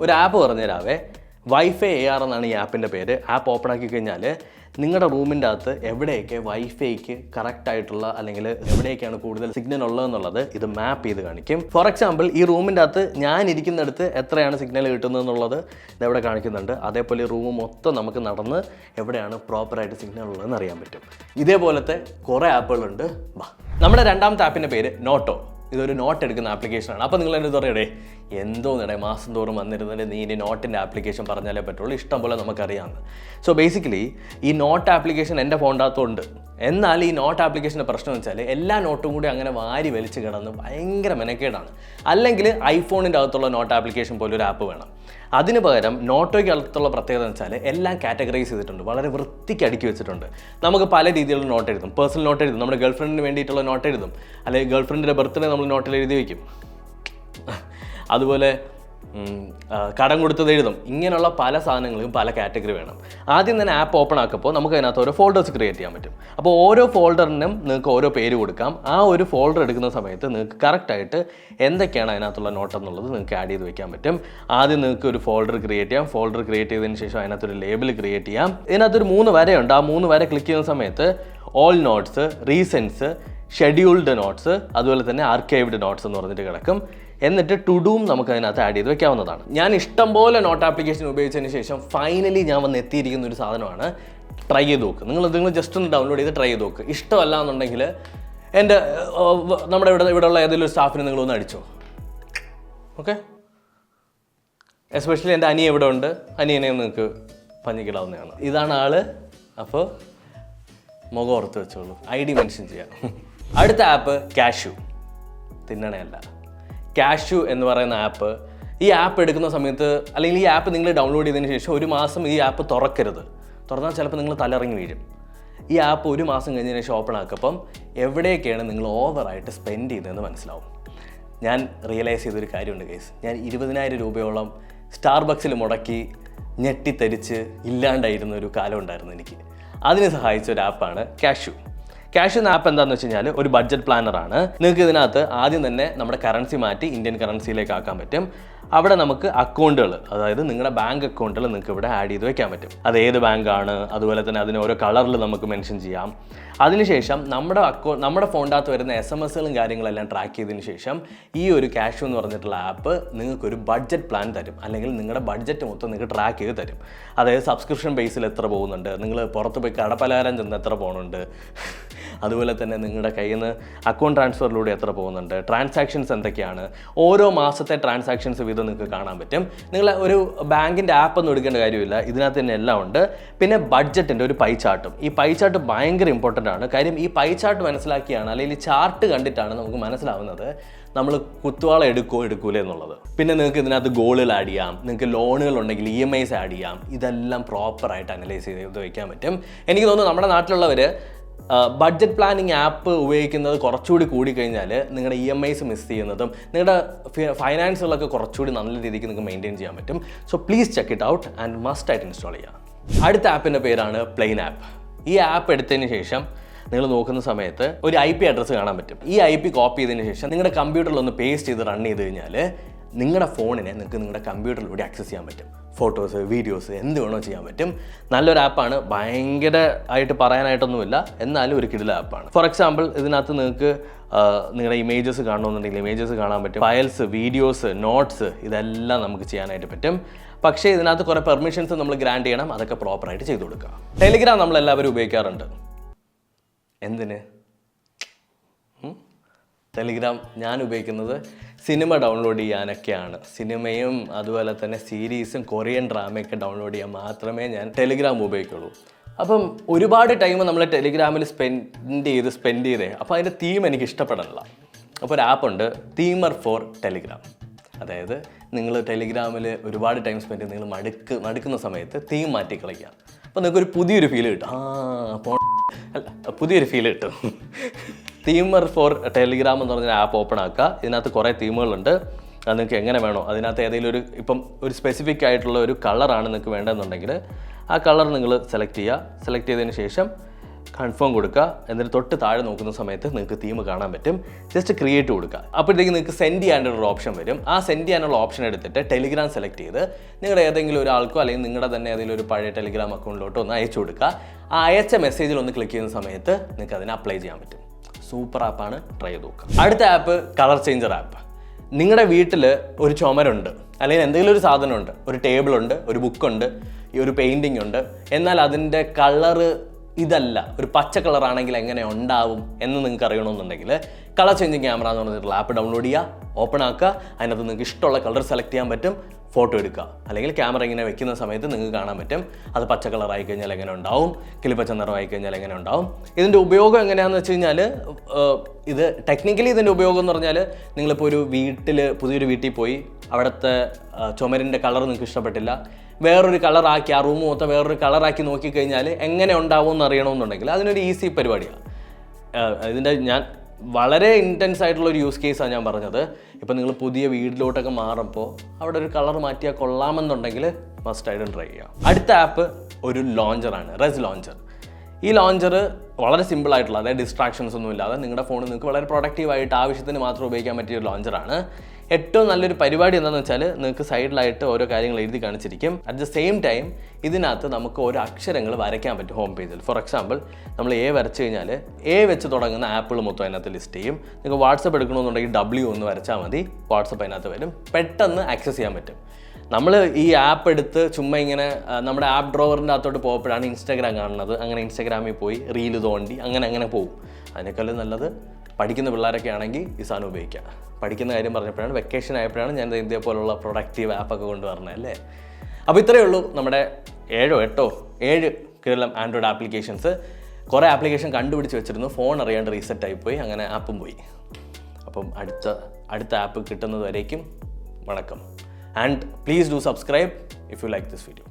ഒരു app പറഞ്ഞുതരാവേ. Wifi AR എന്നാണ് ഈ ആപ്പിൻ്റെ പേര്. ആപ്പ് ഓപ്പൺ ആക്കി കഴിഞ്ഞാൽ നിങ്ങളുടെ റൂമിൻ്റെ അകത്ത് എവിടെയൊക്കെ വൈഫൈക്ക് കറക്റ്റായിട്ടുള്ള അല്ലെങ്കിൽ എവിടെയൊക്കെയാണ് കൂടുതൽ സിഗ്നൽ ഉള്ളതെന്നുള്ളത് ഇത് മാപ്പ് ചെയ്ത് കാണിക്കും. ഫോർ എക്സാമ്പിൾ, ഈ റൂമിൻ്റെ അകത്ത് ഞാൻ ഇരിക്കുന്നിടത്ത് എത്രയാണ് സിഗ്നൽ കിട്ടുന്നതെന്നുള്ളത് ഇതെവിടെ കാണിക്കുന്നുണ്ട്. അതേപോലെ റൂം മൊത്തം നമുക്ക് നടന്ന് എവിടെയാണ് പ്രോപ്പറായിട്ട് സിഗ്നൽ ഉള്ളതെന്ന് അറിയാൻ പറ്റും. ഇതേപോലത്തെ കുറേ ആപ്പുകളുണ്ട്. നമ്മുടെ രണ്ടാമത്തെ ആപ്പിൻ്റെ പേര് നോട്ടോ. ഇതൊരു നോട്ട് എടുക്കുന്ന ആപ്ലിക്കേഷനാണ്. അപ്പോൾ നിങ്ങൾ എൻ്റെ പറയടേ എന്തോന്നിടെ മാസം തോറും വന്നിരുന്നിട്ട് നീ ഇനി നോട്ടിൻ്റെ ആപ്ലിക്കേഷൻ പറഞ്ഞാലേ പറ്റുള്ളൂ, ഇഷ്ടം പോലെ നമുക്കറിയാമെന്ന്. സോ ബേസിക്കലി ഈ നോട്ട് ആപ്ലിക്കേഷൻ എൻ്റെ ഫോണിൻ്റെ അകത്തുണ്ട്. എന്നാൽ ഈ നോട്ട് ആപ്ലിക്കേഷൻ്റെ പ്രശ്നം എന്ന് വെച്ചാൽ എല്ലാ നോട്ടും കൂടി അങ്ങനെ വാരി വലിച്ച് കിടന്ന് ഭയങ്കര മെനക്കേടാണ്. അല്ലെങ്കിൽ ഐഫോണിൻ്റെ അകത്തുള്ള നോട്ട് ആപ്ലിക്കേഷൻ പോലെ ഒരു ആപ്പ് വേണം. അതിന് പകരം നോട്ടോയ്ക്ക് അകത്തുള്ള പ്രത്യേകത എന്ന് വെച്ചാൽ എല്ലാം കാറ്റഗറൈസ് ചെയ്തിട്ടുണ്ട്, വളരെ വൃത്തിക്ക് അടുക്കി വെച്ചിട്ടുണ്ട്. നമുക്ക് പല രീതിയിലുള്ള നോട്ട് എഴുതും. പേഴ്സണൽ നോട്ട് എഴുതും, നമ്മുടെ ഗേൾഫ്രണ്ടിന് വേണ്ടിയിട്ടുള്ള നോട്ട് എഴുതും, അല്ലെങ്കിൽ ഗേൾഫ്രണ്ടിൻ്റെ ബർത്ത്ഡേ നമ്മൾ നോട്ടിൽ എഴുതി വയ്ക്കും. അതുപോലെ കടം കൊടുത്തത് എഴുതും. ഇങ്ങനെയുള്ള പല സാധനങ്ങൾക്കും പല കാറ്റഗറി വേണം. ആദ്യം തന്നെ ആപ്പ് ഓപ്പൺ ആക്കുമ്പോൾ നമുക്ക് അതിനകത്ത് ഓരോ ഫോൾഡേഴ്സ് ക്രിയേറ്റ് ചെയ്യാൻ പറ്റും. അപ്പോൾ ഓരോ ഫോൾഡറിനും നിങ്ങൾക്ക് ഓരോ പേര് കൊടുക്കാം. ആ ഒരു ഫോൾഡർ എടുക്കുന്ന സമയത്ത് നിങ്ങൾക്ക് കറക്റ്റായിട്ട് എന്തൊക്കെയാണ് അതിനകത്തുള്ള നോട്ട് എന്നുള്ളത് നിങ്ങൾക്ക് ആഡ് ചെയ്ത് വെക്കാൻ പറ്റും. ആദ്യം നിങ്ങൾക്ക് ഒരു ഫോൾഡർ ക്രിയേറ്റ് ചെയ്യാം. ഫോൾഡർ ക്രിയേറ്റ് ചെയ്തതിന് ശേഷം അതിനകത്തൊരു ലേബിൾ ക്രിയേറ്റ് ചെയ്യാം. ഇതിനകത്തൊരു 3 വരയുണ്ട്. ആ 3 വര ക്ലിക്ക് ചെയ്യുന്ന സമയത്ത് ഓൾ നോട്ട്സ്, റീസെൻറ്റ്സ്, ഷെഡ്യൂൾഡ് നോട്ട്സ്, അതുപോലെ തന്നെ ആർക്കൈവ്ഡ് നോട്ട്സ് എന്ന് പറഞ്ഞിട്ട് കിടക്കും. എന്നിട്ട് ടു ഡൂം നമുക്ക് അതിനകത്ത് ആഡ് ചെയ്ത് വെക്കാവുന്നതാണ്. ഞാൻ ഇഷ്ടംപോലെ നോട്ട് ആപ്ലിക്കേഷൻ ഉപയോഗിച്ചതിന് ശേഷം ഫൈനലി ഞാൻ വന്ന് എത്തിയിരിക്കുന്ന ഒരു സാധനമാണ് ട്രൈ ചെയ്ത് നോക്ക്. നിങ്ങൾ ജസ്റ്റ് ഒന്ന് ഡൗൺലോഡ് ചെയ്ത് ട്രൈ ചെയ്ത് നോക്ക്. ഇഷ്ടമല്ല എന്നുണ്ടെങ്കിൽ എൻ്റെ നമ്മുടെ ഇവിടെയുള്ള ഏതെങ്കിലും ഒരു സ്റ്റാഫിന് നിങ്ങളൊന്ന് അടിച്ചോ. ഓക്കെ, എസ്പെഷ്യലി എൻ്റെ അനിയ ഇവിടെ ഉണ്ട്. അനിയനെ നിങ്ങൾക്ക് പഞ്ഞിക്കിടാവുന്നതാണ്. ഇതാണ് ആള്. അപ്പോൾ മുഖം ഓർത്ത് വെച്ചോളൂ, ID മെൻഷൻ ചെയ്യാം. അടുത്ത ആപ്പ് കാഷ്യൂ. തിന്നണയല്ല, കാഷ്യൂ എന്ന് പറയുന്ന ആപ്പ്. ഈ ആപ്പ് എടുക്കുന്ന സമയത്ത് അല്ലെങ്കിൽ ഈ ആപ്പ് നിങ്ങൾ ഡൗൺലോഡ് ചെയ്തതിന് ശേഷം 1 മാസം ഈ ആപ്പ് തുറക്കരുത്. തുറന്നാൽ ചിലപ്പോൾ നിങ്ങൾ തലയിറങ്ങി വീഴും. ഈ ആപ്പ് 1 മാസം കഴിഞ്ഞതിന് ശേഷം ഓപ്പൺ ആക്കുമ്പം എവിടെയൊക്കെയാണ് നിങ്ങൾ ഓവറായിട്ട് സ്പെൻഡ് ചെയ്തതെന്ന് മനസ്സിലാവും. ഞാൻ റിയലൈസ് ചെയ്തൊരു കാര്യമുണ്ട് ഗൈസ്. ഞാൻ 20,000 രൂപയോളം സ്റ്റാർബക്സിൽ മുടക്കി ഞെട്ടിത്തരിച്ച് ഇല്ലാണ്ടായിരുന്ന ഒരു കാലം ഉണ്ടായിരുന്നു എനിക്ക്. അതിന് സഹായിച്ച ഒരു ആപ്പാണ് കാഷ്യൂ. കാഷ്യൂ എന്ന ആപ്പ് എന്താണെന്ന് വെച്ച് കഴിഞ്ഞാൽ ഒരു ബഡ്ജറ്റ് പ്ലാനറാണ്. നിങ്ങൾക്ക് ഇതിനകത്ത് ആദ്യം തന്നെ നമ്മുടെ കറൻസി മാറ്റി ഇന്ത്യൻ കറൻസിയിലേക്ക് ആക്കാൻ പറ്റും. അവിടെ നമുക്ക് അക്കൗണ്ടുകൾ, അതായത് നിങ്ങളുടെ ബാങ്ക് അക്കൗണ്ടുകൾ നിങ്ങൾക്ക് ഇവിടെ ആഡ് ചെയ്ത് വെക്കാൻ പറ്റും. അത് ഏത് ബാങ്കാണ്, അതുപോലെ തന്നെ അതിന് ഓരോ കളറിൽ നമുക്ക് മെൻഷൻ ചെയ്യാം. അതിനുശേഷം നമ്മുടെ ഫോണിൻ്റെ അകത്ത് വരുന്ന SMS-കളും കാര്യങ്ങളെല്ലാം ട്രാക്ക് ചെയ്തതിന് ശേഷം ഈ ഒരു കാഷ്യൂ എന്ന് പറഞ്ഞിട്ടുള്ള ആപ്പ് നിങ്ങൾക്കൊരു ബഡ്ജറ്റ് പ്ലാൻ തരും. അല്ലെങ്കിൽ നിങ്ങളുടെ ബഡ്ജറ്റ് മൊത്തം നിങ്ങൾക്ക് ട്രാക്ക് ചെയ്ത് തരും. അതായത് സബ്സ്ക്രിപ്ഷൻ ബേസിൽ എത്ര പോകുന്നുണ്ട്, നിങ്ങൾ പുറത്ത് പോയി കടപ്പലഹാരം ചെന്ന് എത്ര പോകുന്നുണ്ട്, അതുപോലെ തന്നെ നിങ്ങളുടെ കയ്യിൽ നിന്ന് അക്കൗണ്ട് ട്രാൻസ്ഫറിലൂടെ എത്ര പോകുന്നുണ്ട്, ട്രാൻസാക്ഷൻസ് എന്തൊക്കെയാണ്, ഓരോ മാസത്തെ ട്രാൻസാക്ഷൻസ് വീതം നിങ്ങൾക്ക് കാണാൻ പറ്റും. നിങ്ങൾ ഒരു ബാങ്കിൻ്റെ ആപ്പ് ഒന്നും എടുക്കേണ്ട കാര്യമില്ല, ഇതിനകത്ത് തന്നെ എല്ലാം ഉണ്ട്. പിന്നെ ബഡ്ജറ്റിൻ്റെ ഒരു പൈ ചാർട്ടും. ഈ പൈ ചാർട്ട് ഭയങ്കര ഇമ്പോർട്ടൻ്റ് ആണ്. കാര്യം ഈ പൈ ചാർട്ട് മനസ്സിലാക്കിയാണ്, അല്ലെങ്കിൽ ചാർട്ട് കണ്ടിട്ടാണ് നമുക്ക് മനസ്സിലാവുന്നത് നമ്മൾ കുത്തുവാള എടുക്കൂലേ എന്നുള്ളത്. പിന്നെ നിങ്ങൾക്ക് ഇതിനകത്ത് ഗോളുകൾ ആഡ് ചെയ്യാം, നിങ്ങൾക്ക് ലോണുകൾ ഉണ്ടെങ്കിൽ EMIs ആഡ് ചെയ്യാം. ഇതെല്ലാം പ്രോപ്പറായിട്ട് അനലൈസ് ചെയ്ത് വയ്ക്കാൻ പറ്റും. എനിക്ക് തോന്നുന്നു നമ്മുടെ നാട്ടിലുള്ളവർ ബഡ്ജറ്റ് പ്ലാനിങ് ആപ്പ് ഉപയോഗിക്കുന്നത് കുറച്ചുകൂടി കൂടിക്കഴിഞ്ഞാൽ നിങ്ങളുടെ EMIs മിസ് ചെയ്യുന്നതും നിങ്ങളുടെ ഫൈനാൻസുകളൊക്കെ കുറച്ചുകൂടി നല്ല രീതിക്ക് നിങ്ങൾക്ക് മെയിൻറ്റെയിൻ ചെയ്യാൻ പറ്റും. So please check it out and must ആയിട്ട് ഇൻസ്റ്റാൾ ചെയ്യാം. അടുത്ത ആപ്പിൻ്റെ പേരാണ് പ്ലെയിൻ ആപ്പ്. ഈ ആപ്പ് എടുത്തതിന് ശേഷം നിങ്ങൾ നോക്കുന്ന സമയത്ത് ഒരു IP അഡ്രസ്സ് കാണാൻ പറ്റും. ഈ IP കോപ്പി ചെയ്തതിന് ശേഷം നിങ്ങളുടെ കമ്പ്യൂട്ടറിൽ ഒന്ന് പേസ്റ്റ് ചെയ്ത് റൺ ചെയ്ത് കഴിഞ്ഞാൽ നിങ്ങളുടെ ഫോണിനെ നിങ്ങൾക്ക് നിങ്ങളുടെ കമ്പ്യൂട്ടറിലൂടെ ആക്സസ് ചെയ്യാൻ പറ്റും. ഫോട്ടോസ്, വീഡിയോസ് എന്ത് വേണോ ചെയ്യാൻ പറ്റും. നല്ലൊരു ആപ്പാണ്, ഭയങ്കര ആയിട്ട് പറയാനായിട്ടൊന്നുമില്ല, എന്നാലും ഒരു കിടില ആപ്പാണ്. ഫോർ എക്സാമ്പിൾ, ഇതിനകത്ത് നിങ്ങൾക്ക് നിങ്ങളുടെ ഇമേജസ് കാണണമെന്നുണ്ടെങ്കിൽ ഇമേജസ് കാണാൻ പറ്റും. ഫയൽസ്, വീഡിയോസ്, നോട്ട്സ് ഇതെല്ലാം നമുക്ക് ചെയ്യാനായിട്ട് പറ്റും. പക്ഷേ ഇതിനകത്ത് കുറേ പെർമിഷൻസ് നമ്മൾ ഗ്രാൻഡ് ചെയ്യണം. അതൊക്കെ പ്രോപ്പറായിട്ട് ചെയ്ത് കൊടുക്കുക. ടെലിഗ്രാം നമ്മളെല്ലാവരും ഉപയോഗിക്കാറുണ്ട്. എന്തിന്? ടെലിഗ്രാം ഞാൻ ഉപയോഗിക്കുന്നത് സിനിമ ഡൗൺലോഡ് ചെയ്യാനൊക്കെയാണ്. സിനിമയും അതുപോലെ തന്നെ സീരീസും കൊറിയൻ ഡ്രാമയൊക്കെ ഡൗൺലോഡ് ചെയ്യാൻ മാത്രമേ ഞാൻ ടെലിഗ്രാം ഉപയോഗിക്കുള്ളൂ. അപ്പം ഒരുപാട് ടൈം നമ്മൾ ടെലിഗ്രാമിൽ സ്പെൻഡ് ചെയ്തേ. അപ്പോൾ അതിൻ്റെ തീം എനിക്ക് ഇഷ്ടപ്പെടണില്ല. അപ്പോൾ ഒരു ആപ്പുണ്ട്, തീമർ ഫോർ ടെലിഗ്രാം. അതായത് നിങ്ങൾ ടെലിഗ്രാമിൽ ഒരുപാട് ടൈം സ്പെൻഡ് ചെയ്ത് നിങ്ങൾ മടുക്കുന്ന സമയത്ത് തീം മാറ്റി കളിക്കാം. അപ്പോൾ നിങ്ങൾക്കൊരു പുതിയൊരു ഫീൽ കിട്ടും. പുതിയൊരു ഫീൽ കിട്ടും. തീമർ ഫോർ ടെലിഗ്രാം എന്ന് പറഞ്ഞ ആപ്പ് ഓപ്പൺ ആക്കുക. ഇതിനകത്ത് കുറേ തീമുകളുണ്ട്. അത് നിങ്ങൾക്ക് എങ്ങനെ വേണോ, അതിനകത്ത് ഏതെങ്കിലും ഒരു സ്പെസിഫിക് ആയിട്ടുള്ള ഒരു കളറാണ് നിങ്ങൾക്ക് വേണ്ടതെന്നുണ്ടെങ്കിൽ ആ കളർ നിങ്ങൾ സെലക്ട് ചെയ്യുക. സെലക്ട് ചെയ്തതിന് ശേഷം കൺഫേം കൊടുക്കുക. എന്നിട്ട് തൊട്ട് താഴെ നോക്കുന്ന സമയത്ത് നിങ്ങൾക്ക് തീം കാണാൻ പറ്റും. ജസ്റ്റ് ക്രിയേറ്റ് കൊടുക്കുക. അപ്പോഴത്തേക്ക് നിങ്ങൾക്ക് സെൻഡ് ചെയ്യാനുള്ള ഓപ്ഷൻ വരും. ആ സെൻഡ് ചെയ്യാനുള്ള ഓപ്ഷൻ എടുത്തിട്ട് ടെലിഗ്രാം സെലക്ട് ചെയ്ത് നിങ്ങളുടെ ഏതെങ്കിലും ഒരാൾക്കോ അല്ലെങ്കിൽ നിങ്ങളുടെ തന്നെ ഏതെങ്കിലും ഒരു പഴയ ടെലിഗ്രാം അക്കൗണ്ടിലോട്ടോ ഒന്ന് അയച്ചു കൊടുക്കുക. ആ അയച്ച മെസ്സേജിൽ ഒന്ന് ക്ലിക്ക് ചെയ്യുന്ന സമയത്ത് നിങ്ങൾക്ക് അതിനെ അപ്ലൈ ചെയ്യാൻ പറ്റും. സൂപ്പർ ആപ്പാണ്, ട്രൈ ചെയ്ത് നോക്കുക. അടുത്ത ആപ്പ് കളർ ചേഞ്ചർ ആപ്പ്. നിങ്ങളുടെ വീട്ടിൽ ഒരു ചുമരുണ്ട്, അല്ലെങ്കിൽ എന്തെങ്കിലും ഒരു സാധനമുണ്ട്, ഒരു ടേബിളുണ്ട്, ഒരു ബുക്കുണ്ട്, ഈ ഒരു പെയിൻറ്റിംഗ് ഉണ്ട്, എന്നാൽ അതിൻ്റെ കളറ് ഇതല്ല, ഒരു പച്ച കളറാണെങ്കിൽ എങ്ങനെ ഉണ്ടാവും എന്ന് നിങ്ങൾക്ക് അറിയണമെന്നുണ്ടെങ്കിൽ കളർ ചേഞ്ചിങ് ക്യാമറ എന്ന് പറഞ്ഞിട്ടുള്ള ആപ്പ് ഡൗൺലോഡ് ചെയ്യുക, ഓപ്പൺ ആക്കുക. അതിനകത്ത് നിങ്ങൾക്ക് ഇഷ്ടമുള്ള കളർ സെലക്ട് ചെയ്യാൻ പറ്റും, ഫോട്ടോ എടുക്കുക. അല്ലെങ്കിൽ ക്യാമറ ഇങ്ങനെ വെക്കുന്ന സമയത്ത് നിങ്ങൾക്ക് കാണാൻ പറ്റും അത് പച്ച കളറായി കഴിഞ്ഞാൽ എങ്ങനെ ഉണ്ടാവും, കിളിപ്പച്ച നിറമായി കഴിഞ്ഞാൽ എങ്ങനെ ഉണ്ടാവും. ഇതിൻ്റെ ഉപയോഗം എങ്ങനെയാണെന്ന് വെച്ച് കഴിഞ്ഞാൽ, ഇത് ടെക്നിക്കലി ഇതിൻ്റെ ഉപയോഗം എന്ന് പറഞ്ഞാൽ, നിങ്ങളിപ്പോൾ ഒരു പുതിയൊരു വീട്ടിൽ പോയി അവിടുത്തെ ചുമരിൻ്റെ കളർ നിങ്ങൾക്ക് ഇഷ്ടപ്പെട്ടില്ല, വേറൊരു കളറാക്കി, ആ റൂം മൊത്തം വേറൊരു കളറാക്കി നോക്കിക്കഴിഞ്ഞാൽ എങ്ങനെ ഉണ്ടാവും എന്ന് അറിയണമെന്നുണ്ടെങ്കിൽ അതിനൊരു ഈസി പരിപാടിയാണ്. ഇതിൻ്റെ ഞാൻ വളരെ ഇൻറ്റൻസ് ആയിട്ടുള്ളൊരു യൂസ് കേസാണ് ഞാൻ പറഞ്ഞത്. ഇപ്പം നിങ്ങൾ പുതിയ വീട്ടിലോട്ടൊക്കെ മാറുമ്പോൾ അവിടെ ഒരു കളർ മാറ്റിയാൽ കൊള്ളാമെന്നുണ്ടെങ്കിൽ മസ്റ്റായിട്ടും ട്രൈ ചെയ്യാം. അടുത്ത ആപ്പ് ഒരു ലോഞ്ചറാണ്, റെസ് ലോഞ്ചർ. ഈ ലോഞ്ചർ വളരെ സിമ്പിൾ ആയിട്ടുള്ള, അതായത് ഡിസ്ട്രാക്ഷൻസ് ഒന്നും ഇല്ലാതെ നിങ്ങളുടെ ഫോണിൽ നിങ്ങൾക്ക് വളരെ പ്രൊഡക്റ്റീവായിട്ട് ആവശ്യത്തിന് മാത്രം ഉപയോഗിക്കാൻ പറ്റിയ ഒരു ലോഞ്ചറാണ്. ഏറ്റവും നല്ലൊരു പരിപാടി എന്താണെന്ന് വെച്ചാൽ, നിങ്ങൾക്ക് സൈഡിലായിട്ട് ഓരോ കാര്യങ്ങൾ എഴുതി കാണിച്ചിരിക്കും. അറ്റ് ദ സെയിം ടൈം ഇതിനകത്ത് നമുക്ക് ഓരോ അക്ഷരങ്ങൾ വരയ്ക്കാൻ പറ്റും ഹോം പേജിൽ. ഫോർ എക്സാമ്പിൾ, നമ്മൾ എ വരച്ച് കഴിഞ്ഞാൽ എ വെച്ച് തുടങ്ങുന്ന ആപ്പുകൾ മൊത്തം അതിനകത്ത് ലിസ്റ്റ് ചെയ്യും. നിങ്ങൾക്ക് വാട്സപ്പ് എടുക്കണമെന്നുണ്ടെങ്കിൽ W ഒന്ന് വരച്ചാൽ മതി, വാട്സപ്പ് അതിനകത്ത് വരും, പെട്ടെന്ന് ആക്സസ് ചെയ്യാൻ പറ്റും. നമ്മൾ ഈ ആപ്പ് എടുത്ത് ചുമ്മാ ഇങ്ങനെ നമ്മുടെ ആപ്പ് ഡ്രോവറിൻ്റെ അകത്തോട്ട് പോകുമ്പോഴാണ് ഇൻസ്റ്റാഗ്രാം കാണുന്നത്. അങ്ങനെ ഇൻസ്റ്റാഗ്രാമിൽ പോയി റീല് തോണ്ടി അങ്ങനെ പോകും. അതിനേക്കാളും നല്ലത് പഠിക്കുന്ന പിള്ളേരൊക്കെ ആണെങ്കിൽ ഈ സാധനം ഉപയോഗിക്കുക. പഠിക്കുന്ന കാര്യം പറഞ്ഞപ്പോഴാണ്, വെക്കേഷൻ ആയപ്പോഴാണ് ഞാൻ ഇതേപോലുള്ള പ്രൊഡക്റ്റീവ് ആപ്പൊക്കെ കൊണ്ടുവരണത് അല്ലേ. അപ്പോൾ ഇത്രയേ ഉള്ളൂ നമ്മുടെ 7 കേരളം ആൻഡ്രോയിഡ് ആപ്ലിക്കേഷൻസ്. കുറേ ആപ്ലിക്കേഷൻ കണ്ടുപിടിച്ച് വെച്ചിരുന്നു, ഫോൺ അറിയാണ്ട് റീസെറ്റ് ആയിപ്പോയി, അങ്ങനെ ആപ്പും പോയി. അപ്പം അടുത്ത ആപ്പ് കിട്ടുന്നത് വരേക്കും വണക്കം. And please do subscribe if you like this video.